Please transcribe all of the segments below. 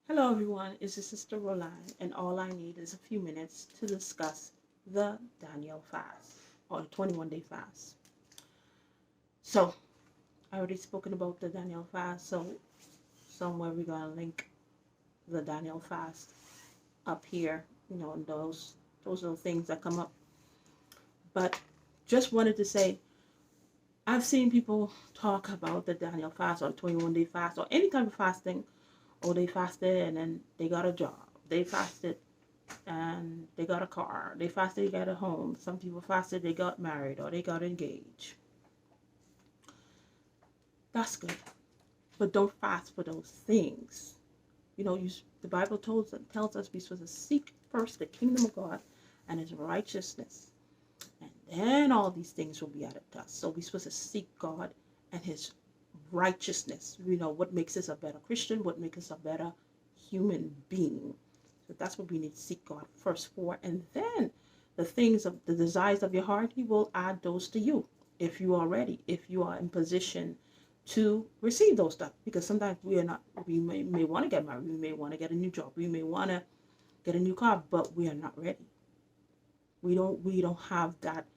Hello everyone, it's your sister Roland, and all I need is a few minutes to discuss the Daniel fast or the 21-day fast. So, I already spoken about the Daniel fast, so somewhere we're gonna link the Daniel fast up here, and those little things that come up. But just wanted to say I've seen people talk about the Daniel fast or 21-day fast or any type of fasting. Oh, they fasted and then they got a job. They fasted and they got a car. They fasted, they got a home. Some people fasted, they got married or they got engaged. That's good. But don't fast for those things. The Bible tells us we're supposed to seek first the kingdom of God and his righteousness. And then all these things will be added to us. So we're supposed to seek God and his righteousness. What makes us a better Christian, what makes us a better human being. So that's what we need to seek God first for. And then the things of the desires of your heart, he will add those to you if you are ready, if you are in position to receive those stuff. Because sometimes we may want to get married, we may want to get a new job, we may want to get a new car, but we are not ready. We don't have that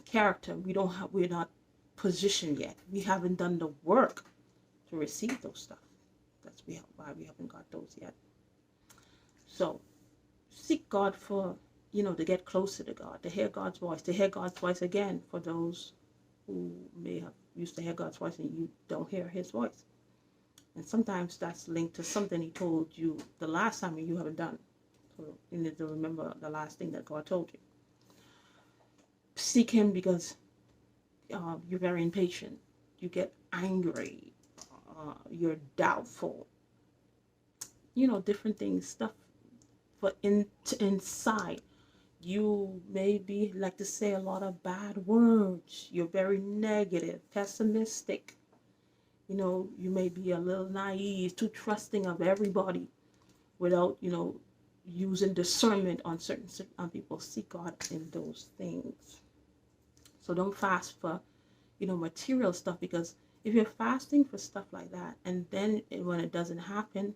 character. We're not positioned yet. We haven't done the work to receive those stuff. That's why we haven't got those yet. So seek God for, to get closer to God, to hear God's voice, again for those who may have used to hear God's voice and you don't hear his voice. And sometimes that's linked to something he told you the last time and you haven't done. So you need to remember the last thing that God told you. Seek him because you're very impatient. You get angry. You're doubtful. Different things, stuff. But inside, you maybe like to say a lot of bad words. You're very negative, pessimistic. You may be a little naive, too trusting of everybody without, using discernment on certain people. Seek God in those things. So don't fast for, material stuff, because if you're fasting for stuff like that and then when it doesn't happen,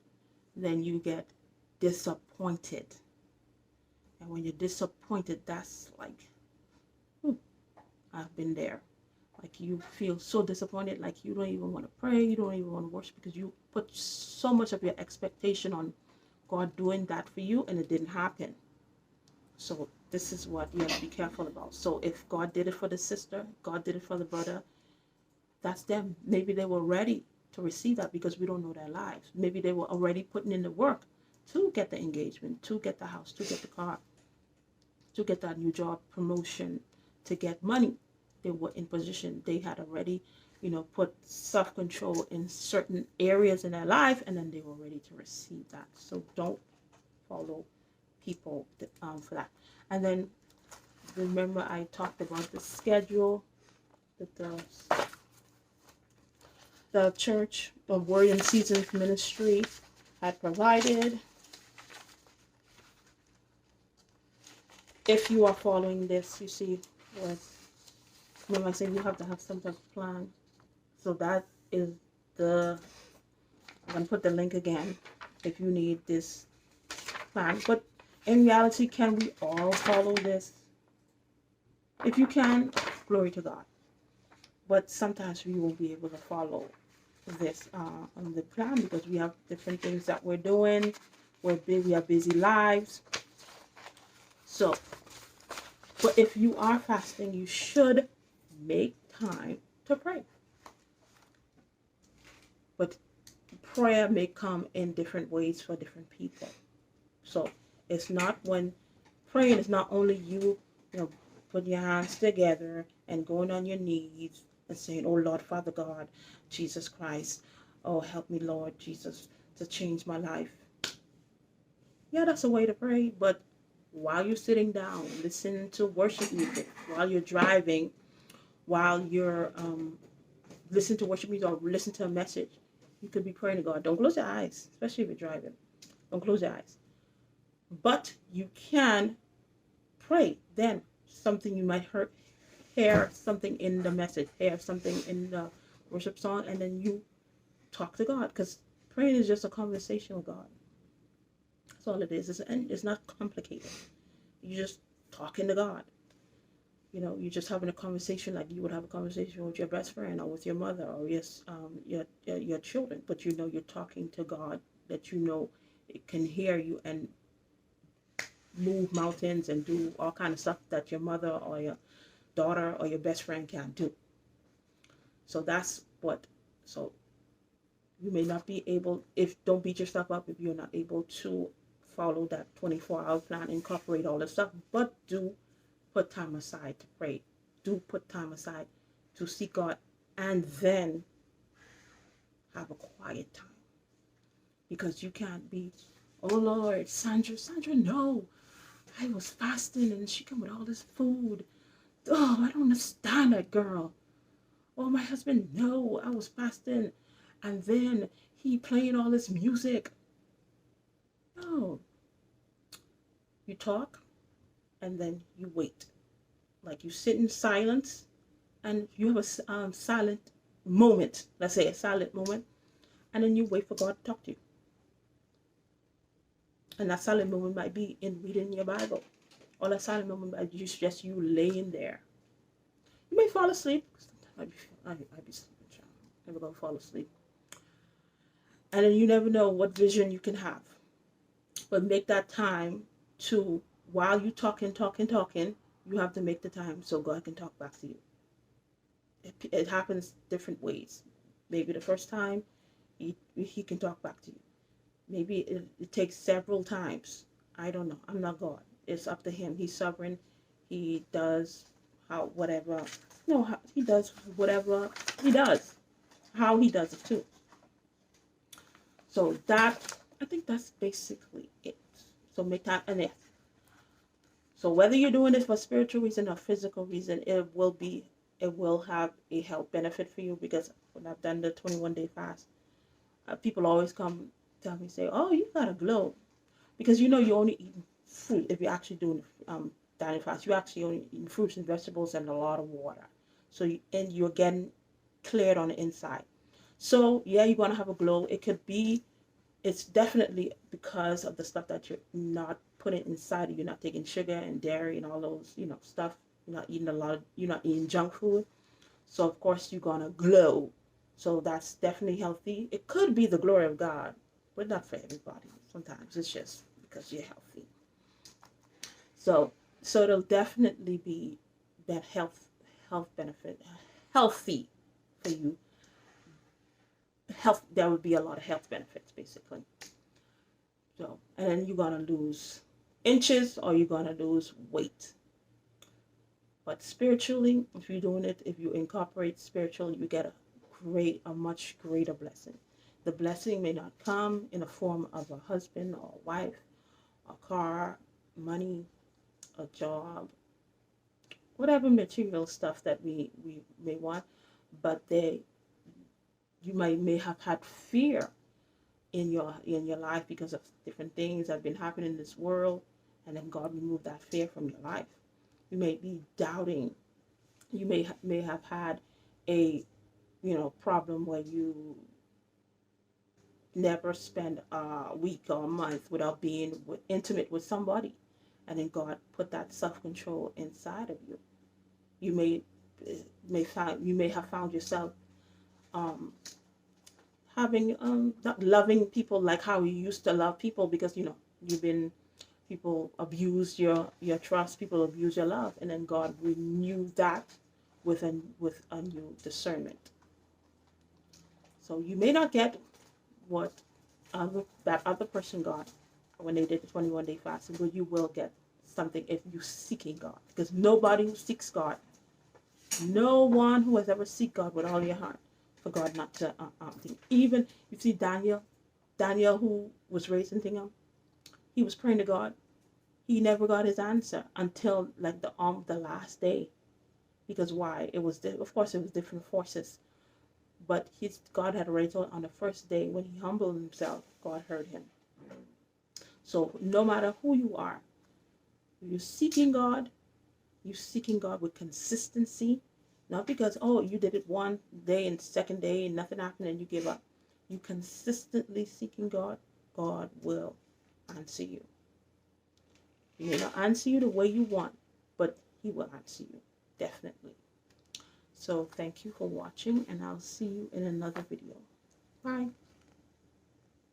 then you get disappointed. And when you're disappointed, that's like, I've been there. Like you feel so disappointed, like you don't even want to pray, you don't even want to worship because you put so much of your expectation on God doing that for you and it didn't happen. So this is what you have to be careful about. So if God did it for the sister, God did it for the brother, that's them. Maybe they were ready to receive that because we don't know their lives. Maybe they were already putting in the work to get the engagement, to get the house, to get the car, to get that new job, promotion, to get money. They were in position. They had already, put self-control in certain areas in their life, and then they were ready to receive that. So don't follow people for that. And then remember I talked about the schedule that the Church of Word and Seasons Ministry had provided. If you are following this, you see remember I said you have to have some type of plan. So that is I'm going to put the link again if you need this plan. But in reality, can we all follow this? If you can, glory to God. But sometimes we won't be able to follow this on the plan because we have different things that we're doing. We have busy lives. So, but if you are fasting, you should make time to pray. But prayer may come in different ways for different people. So it's not when praying is not only you, putting your hands together and going on your knees and saying, "Oh Lord, Father God, Jesus Christ, oh help me, Lord Jesus, to change my life." Yeah, that's a way to pray, but while you're sitting down, listening to worship music, while you're driving, while you're listening to worship music or listen to a message, you could be praying to God. Don't close your eyes, especially if you're driving. Don't close your eyes. But you can pray. Then something you might hear something in the message, hear something in the worship song, and then you talk to God. Because Praying is just a conversation with God. That's all it is. It's not complicated. You're just talking to God. You're just having a conversation like you would have a conversation with your best friend or with your mother or your children. But you're talking to God that it can hear you and move mountains and do all kind of stuff that your mother or your daughter or your best friend can't do. So that's what. So you may not be able. Don't beat yourself up if you're not able to follow that 24-hour plan, incorporate all this stuff, but do put time aside to pray. Do put time aside to seek God, and then have a quiet time. Because you can't be, oh Lord, Sandra, no. I was fasting and she came with all this food. Oh, I don't understand that girl. Oh, my husband, no, I was fasting. And then he playing all this music. No. You talk and then you wait. Like you sit in silence and you have a silent moment. Let's say a silent moment. And then you wait for God to talk to you. And that silent moment might be in reading your Bible. Or that silent moment might be just you laying there. You may fall asleep. Sometimes I'd be sleeping. I'm never going to fall asleep. And then you never know what vision you can have. But make that time to, while you talking, you have to make the time so God can talk back to you. It happens different ways. Maybe the first time he can talk back to you. Maybe it takes several times. I don't know. I'm not God. It's up to him. He's sovereign. He does whatever. No, he does whatever he does. How he does it too. So I think that's basically it. So make time, and so whether you're doing this for spiritual reason or physical reason, it will have a health benefit for you. Because when I've done the 21-day fast, people always come tell me, say, oh, you got a glow. Because you only eat fruit. If you're actually doing dining fast, you actually only eat fruits and vegetables and a lot of water. So you're getting cleared on the inside. So yeah, you're gonna have a glow. It's definitely because of the stuff that you're not putting inside. You're not taking sugar and dairy and all those stuff. You're not eating you're not eating junk food. So of course you're gonna glow. So that's definitely healthy. It could be the glory of God, but not for everybody. Sometimes it's just because you're healthy. So it'll definitely be that health benefit, healthy for you. There would be a lot of health benefits basically. So, and then you're gonna lose inches or you're gonna lose weight. But spiritually, if you incorporate spiritually, you get a much greater blessing. The blessing may not come in the form of a husband or a wife, a car, money, a job, whatever material stuff that we may want, but you may have had fear in your life because of different things that have been happening in this world, and then God removed that fear from your life. You may be doubting. You may have had a problem where you never spend a week or a month without being intimate with somebody, and then God put that self-control inside of you. You may have found yourself having not loving people like how you used to love people, because people abuse your trust, people abuse your love, and then God renewed that with a new discernment. So you may not get what that other person got when they did the 21-day fasting, but you will get something if you're seeking God. Because nobody who seeks God, no one who has ever seek God with all your heart, for God not to think. Even you see Daniel who was raised in Tingham, he was praying to God. He never got his answer until like the last day. Because why? Of course it was different forces. But God had already told on the first day when he humbled himself, God heard him. So no matter who you are, you're seeking God with consistency. Not because, oh, you did it one day and second day and nothing happened and you give up. you consistently seeking God, God will answer you. He may not answer you the way you want, but he will answer you, definitely. So thank you for watching, and I'll see you in another video. Bye.